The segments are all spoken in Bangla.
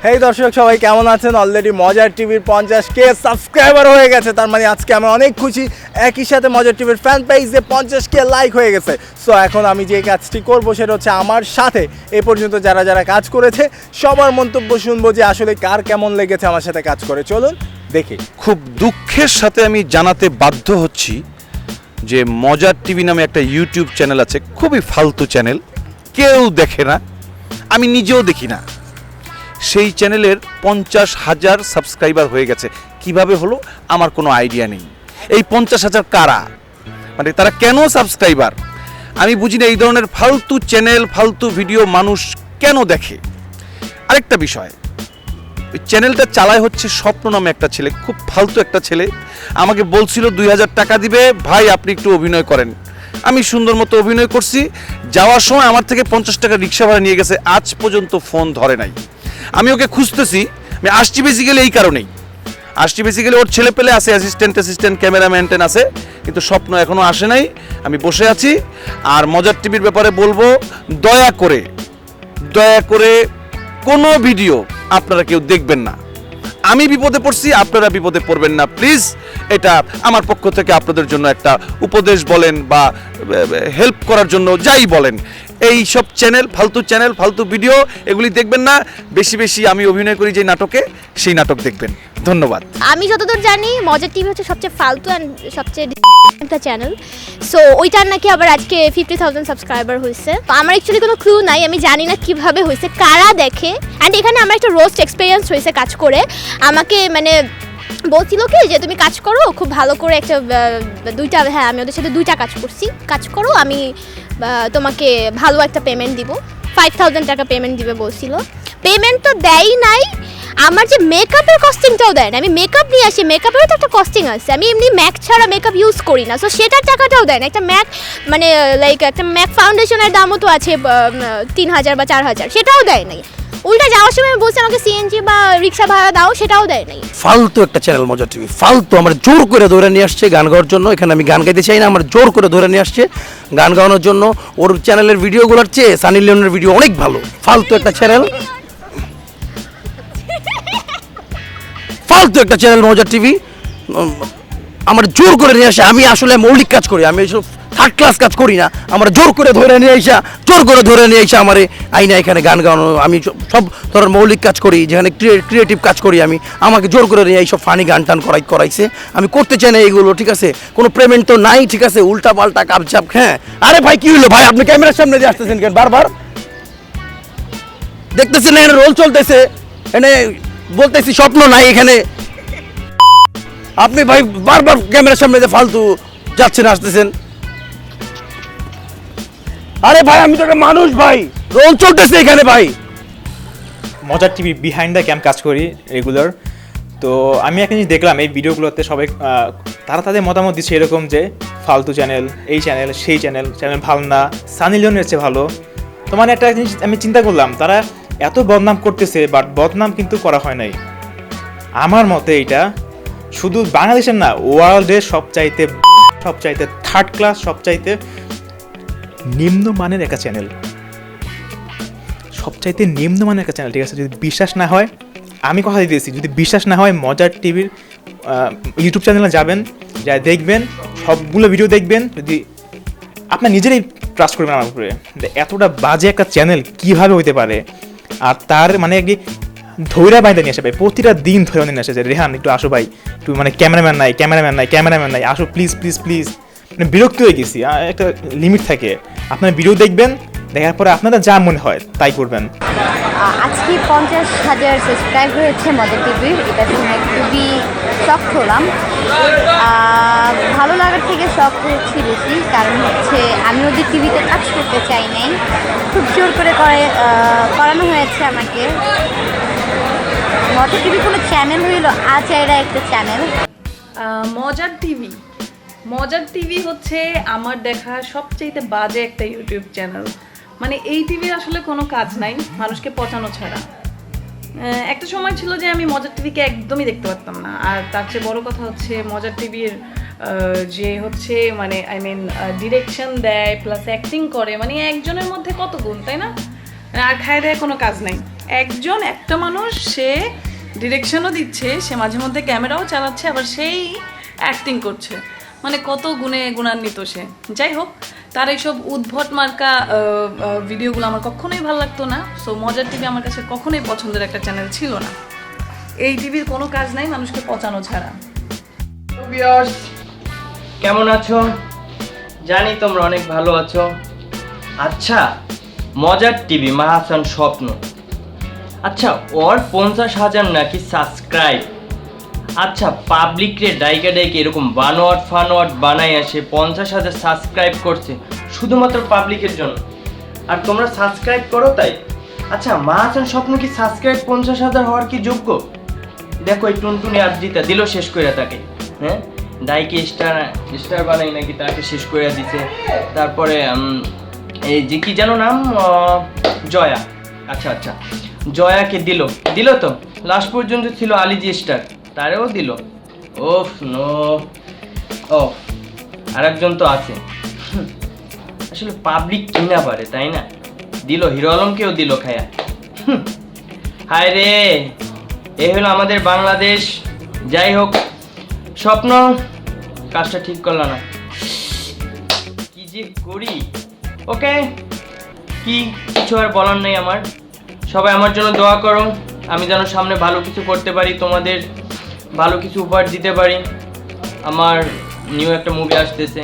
হেই দর্শক সবাই কেমন আছেন? অলরেডি মজার টিভির 50K সাবস্ক্রাইবার হয়ে গেছে, তার মানে আজকে আমি অনেক খুশি। একই সাথে মজার টিভির ফ্যান পেজে 50K লাইক হয়ে গেছে। সো এখন আমি যে কাজটি করব সেটা হচ্ছে আমার সাথে এ পর্যন্ত যারা যারা কাজ করেছে সবার মন্তব্য শুনবো যে আসলে কার কেমন লেগেছে আমার সাথে কাজ করে। চলুন দেখি। খুব দুঃখের সাথে আমি জানাতে বাধ্য হচ্ছি যে মজার টিভি নামে একটা ইউটিউব চ্যানেল আছে, খুবই ফালতু চ্যানেল, কেউ দেখে না, আমি নিজেও দেখি না। সেই চ্যানেলের 50,000 সাবস্ক্রাইবার হয়ে গেছে। কিভাবে হলো আমার কোনো আইডিয়া নেই। এই 50,000 কারা, মানে তারা কেন সাবস্ক্রাইবার আমি বুঝি না। এই ধরনের ফালতু চ্যানেল, ফালতু ভিডিও মানুষ কেন দেখে? আরেকটা বিষয়, ওই চ্যানেলটা চালায় হচ্ছে স্বপ্ন নামে একটা ছেলে, খুব ফালতু একটা ছেলে। আমাকে বলছিল 2000 টাকা দিবে, ভাই আপনি একটু অভিনয় করেন। আমি সুন্দর মতো অভিনয় করছি। যাওয়ার সময় আমার থেকে 50 টাকা রিক্সা ভাড়া নিয়ে গেছে, আজ পর্যন্ত ফোন ধরে নাই। আমি ওকে খুঁজতেছি। আমি আসছি বেসিক্যালি এই কারণেই, আসছি বেসিক্যালি ওর ছেলে পেলে আছে, অ্যাসিস্ট্যান্ট ক্যামেরাম্যান আছে, কিন্তু স্বপ্ন এখনও আসে নাই। আমি বসে আছি। আর মজার টিভির ব্যাপারে বলবো, দয়া করে কোনো ভিডিও আপনারা কেউ দেখবেন না। আমি বিপদে পড়ছি, আপনারা বিপদে পড়বেন না প্লিজ। এটা আমার পক্ষ থেকে আপনাদের জন্য একটা উপদেশ বলেন বা হেল্প করার জন্য যাই বলেন। এই সব চ্যানেল, ফালতু ভিডিও এগুলি দেখবেন না। বেশি আমি অভিনয় করি যে নাটকে, সেই নাটক দেখবেন। ধন্যবাদ। আমি যতদূর জানি মজার টিভি হচ্ছে সবচেয়ে ফালতু অ্যান্ড সবচেয়ে একটা চ্যানেল। সো ওইটার নাকি আবার আজকে 50,000 সাবস্ক্রাইবার হয়েছে। তো আমার অ্যাকচুয়ালি কোনো ক্লু নাই, আমি জানি না কিভাবে হয়েছে, কারা দেখে। অ্যান্ড এখানে আমার একটা রোস্ট এক্সপিরিয়েন্স হয়েছে কাজ করে। আমাকে মানে বলছিল কি যে তুমি কাজ করো খুব ভালো করে, একটা দুইটা, হ্যাঁ আমি ওদের সাথে 2টা কাজ করো, আমি তোমাকে ভালো একটা পেমেন্ট দিব, 5,000 টাকা পেমেন্ট দিবে বলছিল। পেমেন্ট তো দেয়ই নাই। আমার যে মেকআপের কস্টিংটাও দেয় না। আমি মেকআপ নিয়ে আসি, মেকআপেরও তো একটা কস্টিং আছে। আমি এমনি ম্যাক ছাড়া মেকআপ ইউজ করি না, সো সেটার টাকাটাও দেয় না। একটা ম্যাক মানে লাইক একটা ম্যাক ফাউন্ডেশনের দামও তো আছে 3,000 বা 4,000, সেটাও দেয় নাই। উল্টা যাওয়ার সময় আমি বলছি আমাকে সিএনজি বা রিক্সা ভাড়া দাও, সেটাও দেয় নাই। ফালতু একটা চ্যানেল মজার টিভি, ফালতু। আমার জোর করে ধরে নিয়ে আসছে গান গাওয়ার জন্য। এখানে আমি গান গাইতে চাই না, আমার জোর করে ধরে নিয়ে আসছে গান গাওয়ানোর জন্য। ওর চ্যানেলের ভিডিওগুলোর চেয়ে সানি লিওনের ভিডিও অনেক ভালো। ফালতু একটা চ্যানেল, ফালতু একটা চ্যানেল মজার টিভি। আমার জোর করে নিয়ে আসে। আমি আসলে মৌলিক কাজ করি, আমি এইসব থার্ড ক্লাস কাজ করি না। আমার জোর করে ধরে নিয়ে আইসা আমার আইনা এখানে গান গাওয়ানো। আমি সব ধরনের মৌলিক কাজ করি, যেখানে ক্রিয়েটিভ কাজ করি আমি। আমাকে জোর করে নিয়ে এইসব ফানি গান টান করাইছে। আমি করতে চাই না এইগুলো, ঠিক আছে? কোনো পেমেন্ট তো নাই, ঠিক আছে? উল্টা পাল্টা কাপচাপ। হ্যাঁ, আরে ভাই কি হলো ভাই? আপনি ক্যামেরার সামনে দিয়ে আসতেছেন কেন বারবার? দেখতেছেন এখানে রোল চলতেছে, এখানে বলতেছি স্বপ্ন নাই এখানে। আপনি ভাই বারবার ক্যামেরার সামনে দিয়ে ফালতু যাচ্ছেন আসতেছেন। আরে ভাই আমি তো একটা মানুষ ভাই, রোল চলতেছে এখানে ভাই। মজার টিভি বিহাইন্ড দ্য ক্যাম্প কাজ করি রেগুলার। তো আমি একটা জিনিস দেখলাম এই ভিডিওগুলোতে সবাই তারা তাদের মতামত দিচ্ছে এরকম যে ফালতু চ্যানেল, এই চ্যানেল, সেই চ্যানেল ভালো না, সানি লিওনের চেয়ে ভালো। তো মানে একটা জিনিস আমি চিন্তা করলাম, তারা এত বদনাম করতেছে, বাট বদনাম কিন্তু করা হয় নাই। আমার মতে এইটা শুধু বাংলাদেশের না, ওয়ার্ল্ডের সবচাইতে থার্ড ক্লাস, সবচাইতে নিম্নমানের একটা চ্যানেল, ঠিক আছে? যদি বিশ্বাস না হয়, আমি কথা দিয়েছি, যদি বিশ্বাস না হয় মজার টিভির ইউটিউব চ্যানেলে যাবেন, যা দেখবেন, সবগুলো ভিডিও দেখবেন। যদি আপনার নিজেরাই ট্রাস্ট করবেন আমার উপরে, এতটা বাজে একটা চ্যানেল কীভাবে হইতে পারে। আর তার মানে কি ধৈর্য বাইরে নিয়ে আসে ভাই, প্রতিটা দিন ধরে নিয়ে আসে যে রেহান একটু আসো ভাই, একটু মানে ক্যামেরাম্যান নাই, আসো প্লিজ। মানে বিরক্ত হয়ে গেছি। একটা লিমিট থাকে। আপনার ভিডিও দেখবেন, দেখার পরে আপনাদের যা মনে হয় তাই করবেন। আজকে 50,000 সাবস্ক্রাইব হয়েছে মজার টিভির, এটা শুনে খুবই শক হলাম। ভালো লাগার থেকে শক হয়েছি বেশি, কারণ হচ্ছে আমি ওদের টিভিতে কাজ করতে চাই নাই, খুব জোর করে করানো হয়েছে আমাকে। মজার টিভি কোনো চ্যানেল হইল, আচাইরা একটা চ্যানেল। মজার টিভি হচ্ছে আমার দেখা সবচেয়ে বাজে একটা ইউটিউব চ্যানেল। মানে এই টিভির আসলে কোনো কাজ নাই মানুষকে পচানো ছাড়া। একটা সময় ছিল যে আমি মজার টিভিকে একদমই দেখতে পারতাম না। আর তার চেয়ে বড় কথা হচ্ছে মজার টিভির যে হচ্ছে মানে ডিরেকশন দেয় প্লাস অ্যাক্টিং করে, মানে একজনের মধ্যে কত গুণ, তাই না? আর খায় দেয় কোনো কাজ নাই। একজন একটা মানুষ, সে ডিরেকশনও দিচ্ছে, সে মাঝে মধ্যে ক্যামেরাও চালাচ্ছে, আবার সেই অ্যাক্টিং করছে, মানে কত গুণে গুণান্বিত সে। যাই হোক, তার এইসব উদ্ভট মার্কা ভিডিওগুলো আমার কখনোই ভালো লাগতো না। সো মজার টিভি আমার কাছে কখনোই পছন্দের একটা চ্যানেল ছিল না। এই টিভির কোনো কাজ নাই মানুষকে পচানো ছাড়া। ভিউয়ার্স, কেমন আছো? জানি তোমরা অনেক ভালো আছো। আচ্ছা, মজার টিভি মাহাসান স্বপ্ন, আচ্ছা ওর 50,000 নাকি সাবস্ক্রাইব। আচ্ছা, পাবলিক রে ডাইকে ডাইকে এরকম বানোয়াট বানাই আসে 50,000 সাবস্ক্রাইব করছে শুধুমাত্র পাবলিকের জন্য, আর তোমরা সাবস্ক্রাইব করো তাই। আচ্ছা, মাহাসান স্বপ্ন কি সাবস্ক্রাইব 50,000 হওয়ার কি যোগ্য? দেখো এই টুনটুনি আবৃত্তা দিল শেষ করে তাকে, হ্যাঁ ডাইকে স্টার বানাই নাকি তাকে শেষ করে দিছে। তারপরে এই যে কি যেন নাম, জয়া, আচ্ছা জয়াকে দিল তো, লাস্ট পর্যন্ত ছিল আলিজি স্টার, তারেও দিল। ওফ নো, ও আরেকজন তো আছে, আসলে পাবলিক কিনা পারে তাই না, দিল হিরো আলমকেও দিল খায়া। হায় রে, এ হলো আমাদের বাংলাদেশ। যাই হোক, স্বপ্ন কাজটা ঠিক করলো না, কি যে করি। ওকে, কিছু আর বলার নেই আমার। সবাই আমার জন্য দোয়া করো, আমি যেন সামনে ভালো কিছু করতে পারি, তোমাদের ভালো কিছু উপহার দিতে পারি। আমার নিউ একটা মুভি আসতেছে,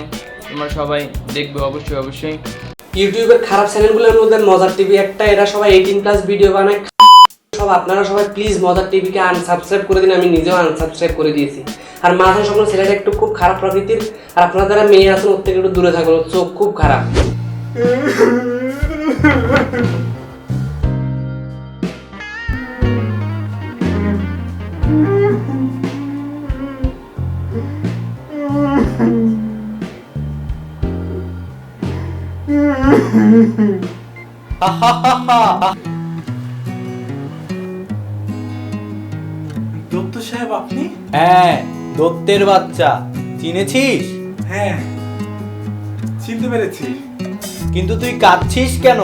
তোমরা সবাই দেখবে অবশ্যই। ইউটিউবের খারাপ চ্যানেলগুলোর মধ্যে মজার টিভি একটা, এরা সবাই 18+ ভিডিও বানায়। সব আপনারা সবাই প্লিজ মজার টিভিকে আনসাবস্ক্রাইব করে দিন, আমি নিজেও আনসাবস্ক্রাইব করে দিয়েছি। আর মাথার স্বপ্ন ছেলেটা একটু খুব খারাপ প্রকৃতির, আর আপনারা যারা মেয়ে আছেন ওর থেকে একটু দূরে থাকুন, চোখ খুব খারাপ। দত্ত সাহেব আপনি? হ্যাঁ, দত্তের বাচ্চা, চিনেছিস? হ্যাঁ, চিনতে পেরেছি। কিন্তু তুই কাঁদছিস কেন?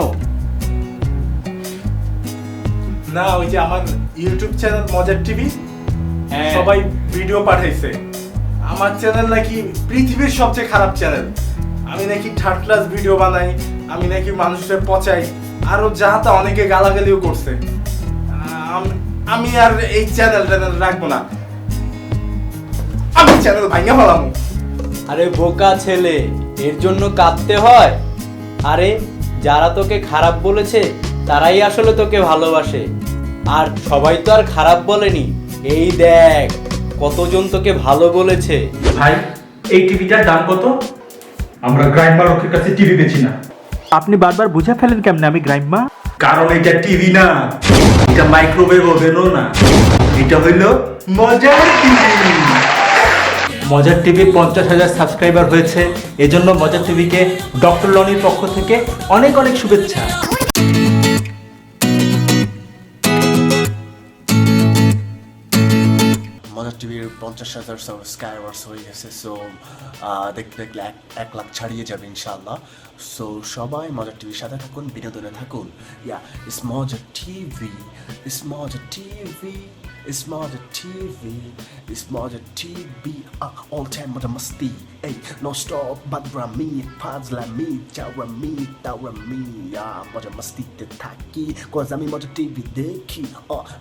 না, ওই যে আমার ইউটিউব চ্যানেল মজার টিভি, হ্যাঁ, সবাই ভিডিও পাঠাইছে আমার চ্যানেল নাকি পৃথিবীর সবচেয়ে খারাপ চ্যানেল, আমি নাকি থার্ড ক্লাস ভিডিও বানাই, আমি নাকি মানুষের পচাই, আরো যা তা অনেকে গালাগালিও করছে। আমি আর এই চ্যানেল রাখবো না, আমি চ্যানেল ভাঙা ফেলামু। আরে বোকা ছেলে, এর জন্য কাঁদতে হয়? আরে যারা তোকে খারাপ বলেছে তারাই আসলে তোকে ভালোবাসে, আর সবাই তো আর খারাপ বলেনি। এই দেখ কতজন তোকে ভালো বলেছে। ভাই, এই টিভিটার দাম কত? আমরা গ্রাইম্মা লোকের কাছে টিভি বেচি না। আপনি বারবার বুঝে ফেলেন কেমনে আমি গ্রাইম্মা? কারণ এটা টিভি না, এটা মাইক্রোওয়েভ ওভেনও না, এটা হইল মজার টিভি। মজার টিভির 50,000 সাবস্ক্রাইবার হয়েছে, এজন্য মজার টিভিকে ডক্টর লনির পক্ষ থেকে অনেক অনেক শুভেচ্ছা। মজার টিভির 50,000 সাবস্ক্রাইবার্স হয়ে গেছে। সো দেখতে দেখলে 1 লাখ ছাড়িয়ে যাবে ইনশাআল্লাহ। সো সবাই মজার টিভির সাথে থাকুন, বিনোদনে থাকুন। ইটস মজার টিভি, ইটস মজার টিভি, ইটস মজার টিভি, ইটস মজার টিভি। অল টাইম মজা মস্তি, এই নো স্টপ বাদরামি, ফাজলামি, চাওয়ামি, তাওয়ামি। মজা মস্তিতে থাকি, কজ আমি মজার টিভি দেখি,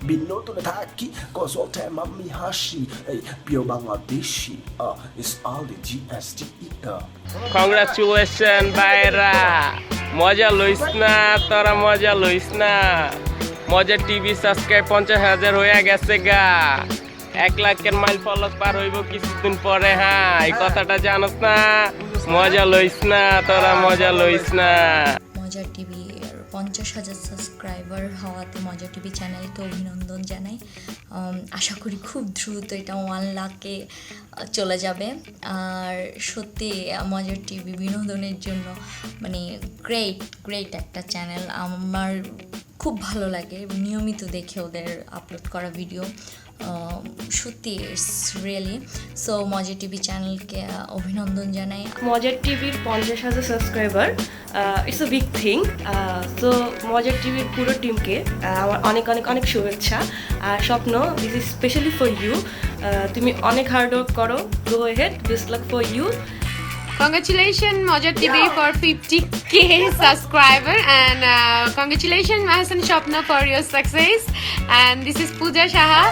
বিনোদনে থাকি, কজ অল টাইম আমি হাসি, এই প্রিয় Bangladeshi. It's all the GSTE। Congratulation ভাইরা, মজা লইস না তোরা, মজা লইস না। মজার টিভি সাবস্ক্রাইব 50,000 হয়ে গেছে গা, 1 লাখের মাইল ফলক পার হইব কিছুদিন পরে। হ্যাঁ, এই কথাটা জানোস না? মজা লইস না তোরা, মজা লইস না। মজার টিভি 50,000 সাবস্ক্রাইবার হওয়াতে মজার টিভি চ্যানেলকে অভিনন্দন জানাই। আশা করি খুব দ্রুত এটা 1 লাখে চলে যাবে। আর সত্যি মজার টিভি বিনোদনের জন্য মানে গ্রেট একটা চ্যানেল। আমার খুব ভালো লাগে, নিয়মিত দেখে ওদের আপলোড করা ভিডিও, সত্যি ইটস রিয়েলি। সো মজার টিভি চ্যানেলকে অভিনন্দন জানাই। মজার টিভির 50,000 subscriber it's a big thing. So মজার টিভির পুরো টিমকে আমার অনেক অনেক অনেক শুভেচ্ছা আর স্বপ্ন, this is specially for you. তুমি অনেক হার্ড ওয়ার্ক করো, go ahead, best luck for you. Congratulations Moja TV for 50k subscriber and congratulations Mahasan Shopna for your success and this is Pooja Shaha.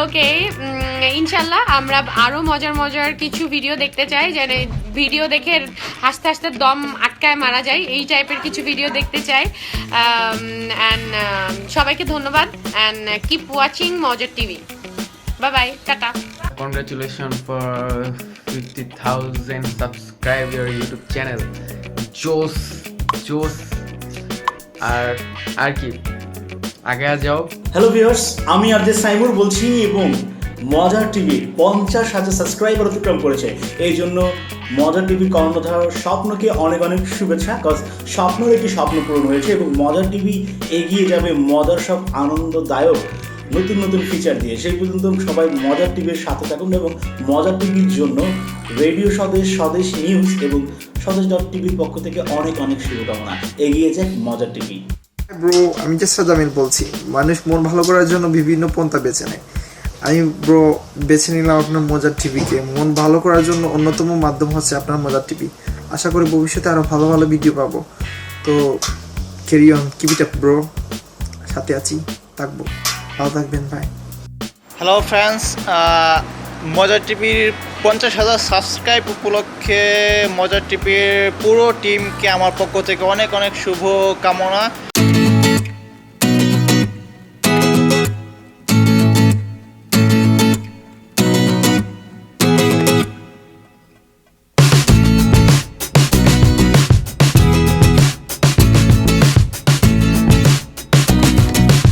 ওকে, ইনশাল্লাহ আমরা আরও মজার কিছু ভিডিও দেখতে চাই, যেন ভিডিও দেখে হাসতে হাসতে দম আটকায় মারা যায়, এই টাইপের কিছু ভিডিও দেখতে চাই। অ্যান্ড সবাইকে ধন্যবাদ অ্যান্ড কিপ ওয়াচিং মজার TV. Bye bye, tata. Congratulations for 50,000 subscriber YouTube channel. জোস আর কি আগে যাও। হ্যালো ভিউয়ার্স, আমি আরজে সাইমুর বলছি এবং মজার টিভি 50,000 সাবস্ক্রাইবার অতিক্রম করেছে। এই জন্য মজার টিভি কর্ণধার স্বপ্নকে অনেক অনেক শুভেচ্ছা, বিকজ স্বপ্নের একটি স্বপ্ন পূরণ হয়েছে এবং মজার টিভি এগিয়ে যাবে মজার সব আনন্দদায়ক নতুন ফিচার দিয়ে। সেই পর্যন্ত সবাই মজার টিভির সাথে থাকুন এবং মজার টিভির জন্য রেডিও স্বদেশ নিউজ এবং স্বদেশ.টিভির পক্ষ থেকে অনেক অনেক শুভকামনা। এগিয়ে যাক মজার টিভি। ব্রো, আমি চেষ্টা জামিল বলছি। মানুষ মন ভালো করার জন্য বিভিন্ন পন্থা বেছে নেয়। আমি ব্রো বেছে নিলাম আপনার মজার টিভিকে। মন ভালো করার জন্য অন্যতম মাধ্যম হচ্ছে আপনার মজার টিভি। আশা করি ভবিষ্যতে আরও ভালো ভিডিও পাবো। তো carry on, keep it up bro, সাথে আছি, থাকবো, ভালো থাকবেন, ভাই। হ্যালো ফ্রেন্ডস, মজার টিভির 50,000 সাবস্ক্রাইব উপলক্ষে মজার টিভির পুরো টিমকে আমার পক্ষ থেকে অনেক শুভ কামনা।